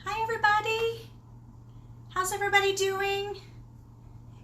Hi everybody! How's everybody doing?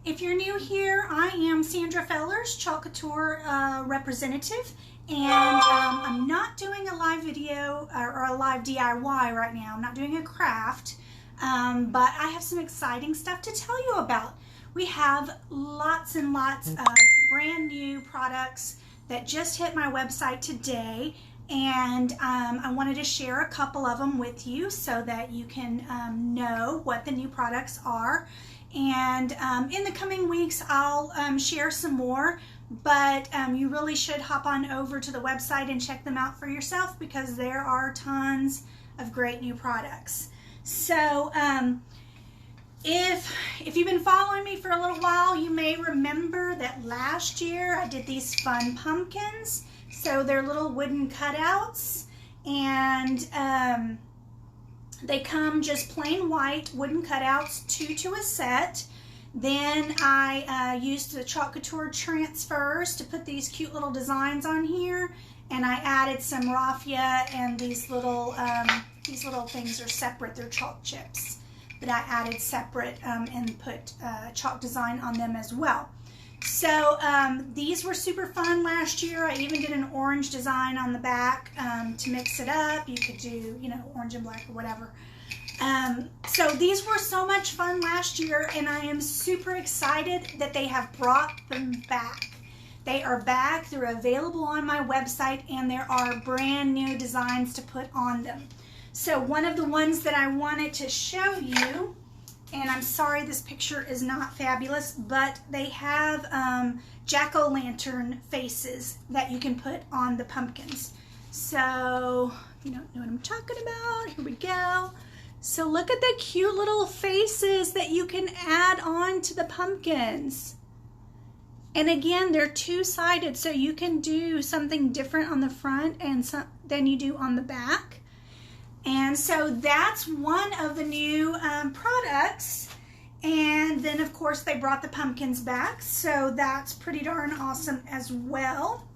If you're new here, I am Sandra Fellers, Chalk Couture representative, and I'm not doing a live video or a live DIY right now. I'm not doing a craft, but I have some exciting stuff to tell you about. We have lots and lots of brand new products that just hit my website today, and I wanted to share a couple of them with you so that you can know what the new products are. And in the coming weeks I'll share some more, but you really should hop on over to the website and check them out for yourself because there are tons of great new products. So if you've been following me for a little while, you may remember that last year I did these fun pumpkins. So they're little wooden cutouts, and they come just plain white wooden cutouts, 2 to a set. Then I used the Chalk Couture transfers to put these cute little designs on here, and I added some raffia, and these little things are separate. They're chalk chips that I added separate and put chalk design on them as well. So these were super fun last year. I even did an orange design on the back to mix it up. You could do, you know, orange and black or whatever. So these were so much fun last year, and I am super excited that they have brought them back. They are back. They're available on my website, and there are brand new designs to put on them. So one of the ones that I wanted to show you, and I'm sorry this picture is not fabulous, but they have Jackolantern faces that you can put on the pumpkins. So if you don't know what I'm talking about, here we go. So look at the cute little faces that you can add on to the pumpkins. And again, they're two-sided, so you can do something different on the front and than you do on the back. And so that's one of the new products. And then of course they brought the pumpkins back, so that's pretty darn awesome as well.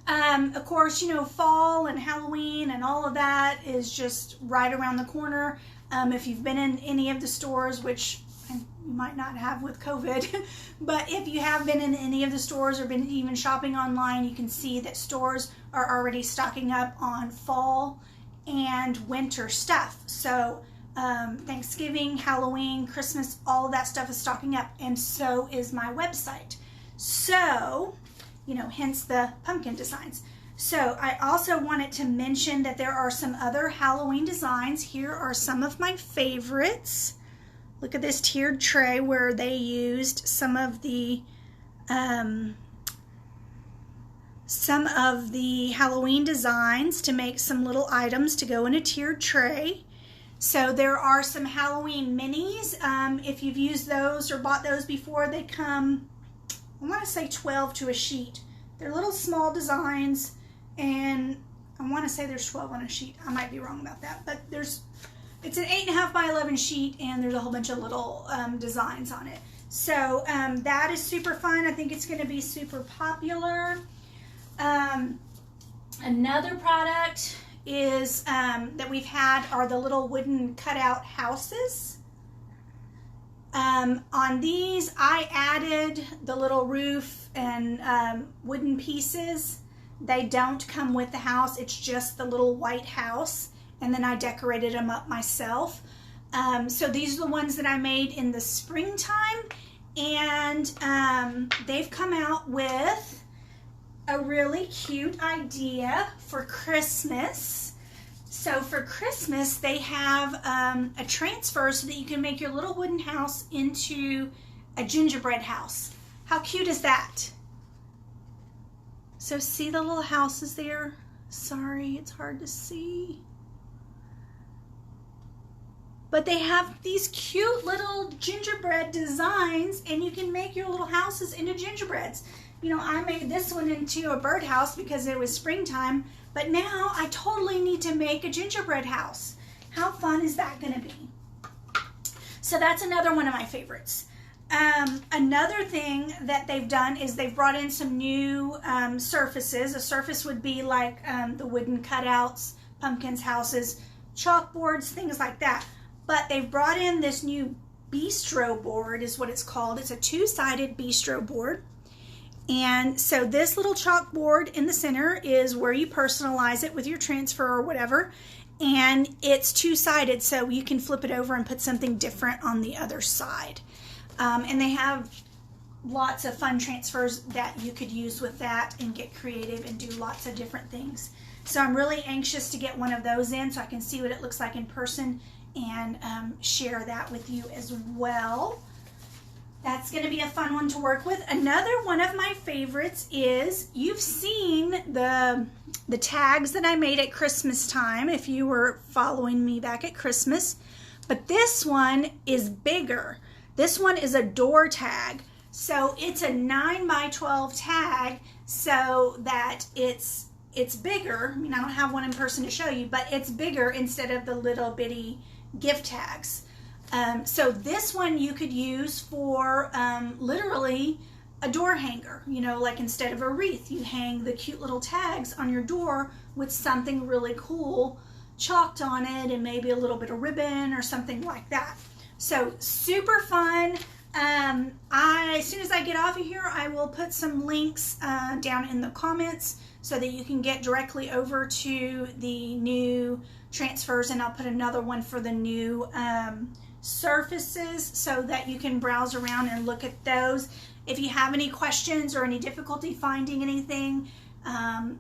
Of course, you know, fall and Halloween and all of that is just right around the corner. If you've been in any of the stores, which you might not have with COVID, but if you have been in any of the stores or been even shopping online, you can see that stores are already stocking up on fall and winter stuff. So Thanksgiving, Halloween, Christmas, all of that stuff is stocking up, and so is my website. So, you know, hence the pumpkin designs. So I also wanted to mention that there are some other Halloween designs. Here are some of my favorites. Look at this tiered tray where they used some of the Halloween designs to make some little items to go in a tiered tray. So there are some Halloween minis. If you've used those or bought those before, they come, I want to say 12 to a sheet. They're little small designs, and I want to say there's 12 on a sheet. I might be wrong about that, but it's an 8.5 by 11 sheet, and there's a whole bunch of little designs on it. So that is super fun. I think it's going to be super popular. Another product is that we've had are the little wooden cutout houses. On these, I added the little roof and wooden pieces. They don't come with the house. It's just the little white house, and then I decorated them up myself. So these are the ones that I made in the springtime, and they've come out with a really cute idea for Christmas. So for Christmas, they have a transfer so that you can make your little wooden house into a gingerbread house. How cute is that? So see the little houses there? Sorry, it's hard to see. But they have these cute little gingerbread designs, and you can make your little houses into gingerbreads. You know, I made this one into a birdhouse because it was springtime, but now I totally need to make a gingerbread house. How fun is that going to be? So that's another one of my favorites. Another thing that they've done is they've brought in some new surfaces. A surface would be like the wooden cutouts, pumpkins, houses, chalkboards, things like that. But they've brought in this new Bistro Board is what it's called. It's a two-sided Bistro Board. And so this little chalkboard in the center is where you personalize it with your transfer or whatever. And it's two-sided, so you can flip it over and put something different on the other side. And they have lots of fun transfers that you could use with that and get creative and do lots of different things. So I'm really anxious to get one of those in so I can see what it looks like in person and share that with you as well. That's going to be a fun one to work with. Another one of my favorites is, you've seen the tags that I made at Christmas time if you were following me back at Christmas, but this one is bigger. This one is a door tag. So it's a 9 by 12 tag so that it's bigger. I mean, I don't have one in person to show you, but it's bigger instead of the little bitty gift tags. So this one you could use for literally a door hanger. You know, like instead of a wreath, you hang the cute little tags on your door with something really cool chalked on it and maybe a little bit of ribbon or something like that. So super fun. As soon as I get off of here, I will put some links down in the comments so that you can get directly over to the new transfers, and I'll put another one for the new surfaces so that you can browse around and look at those. If you have any questions or any difficulty finding anything,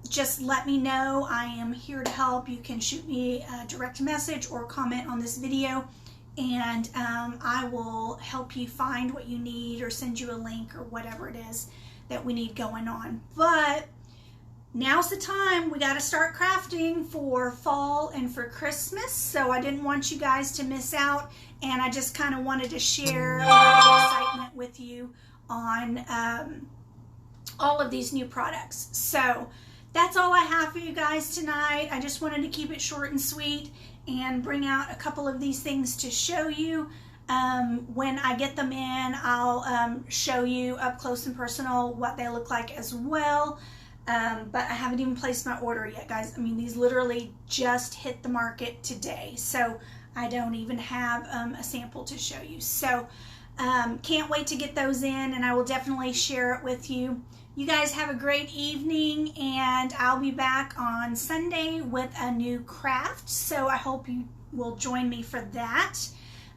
just let me know. I am here to help. You can shoot me a direct message or comment on this video, and I will help you find what you need or send you a link or whatever it is that we need going on. But now's the time. We got to start crafting for fall and for Christmas, so I didn't want you guys to miss out, and I just kind of wanted to share my excitement with you on all of these new products. So that's all I have for you guys tonight. I just wanted to keep it short and sweet and bring out a couple of these things to show you. When I get them in, I'll show you up close and personal what they look like as well. But I haven't even placed my order yet, guys. I mean, these literally just hit the market today, so I don't even have a sample to show you. So can't wait to get those in, and I will definitely share it with you. You guys have a great evening, and I'll be back on Sunday with a new craft, so I hope you will join me for that.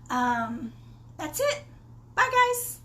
That's it. Bye, guys.